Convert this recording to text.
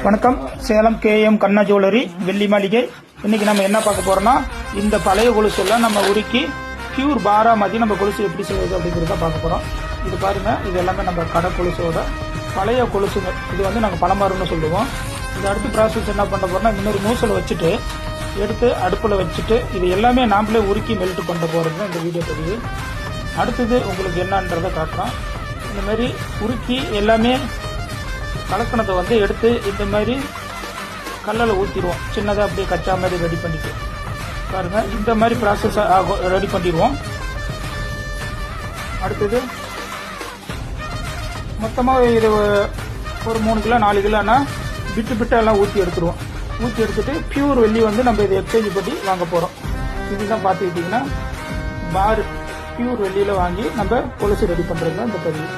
வணக்கம். சேலம் KM கண்ணா jewellery வெள்ளி மாளிகை. இன்னைக்கு நம்ம என்ன பார்க்க போறோம்னா, இந்த பழைய கொலுசெல்லாம் நம்ம உருக்கி பியூர் பாரா மாதிரி நம்ம கொலுசு எப்படி செய்வது அப்படிங்கிறத பார்க்க போறோம். இது பாருங்க, இது எல்லாமே நம்ம கடை கொலுசோட பழைய கொலுசுங்க. இது வந்து நாங்கள் பழமாறுன்னு சொல்லுவோம். இது அடுத்து ப்ராசஸ் என்ன பண்ண போறோம்னா, இந்த மாதிரி மூசலை வச்சுட்டு எடுத்து அடுப்பில் வச்சுட்டு இது எல்லாமே நாமளே உருக்கி மெல்ட் பண்ண போகிறது இந்த வீடியோ பதிவு. அடுத்தது உங்களுக்கு என்னன்றதை காட்டுறோம். இந்த மாதிரி உருக்கி எல்லாமே கலக்கணத்தை வந்து எடுத்து இந்த மாதிரி கல்லில் ஊற்றிடுவோம். சின்னதாக அப்படியே கச்சா மாதிரி ரெடி பண்ணிட்டு பாருங்கள், இந்த மாதிரி ப்ராசஸ் ரெடி பண்ணிடுவோம். அடுத்தது மொத்தமாக இது ஒரு 3 கிலோ 4 கிலோனா விட்டு எல்லாம் ஊற்றி எடுத்துருவோம். ஊற்றி எடுத்துட்டு பியூர் வெள்ளி வந்து நம்ம இதை எக்ஸ்சேஞ்ச் பண்ணி வாங்க போகிறோம். இதுதான் பார்த்துக்கிட்டிங்கன்னா பார் பியூர் வெள்ளியில் வாங்கி நம்ம கொலுசு ரெடி பண்ணுறது தான் இந்த பதிவு.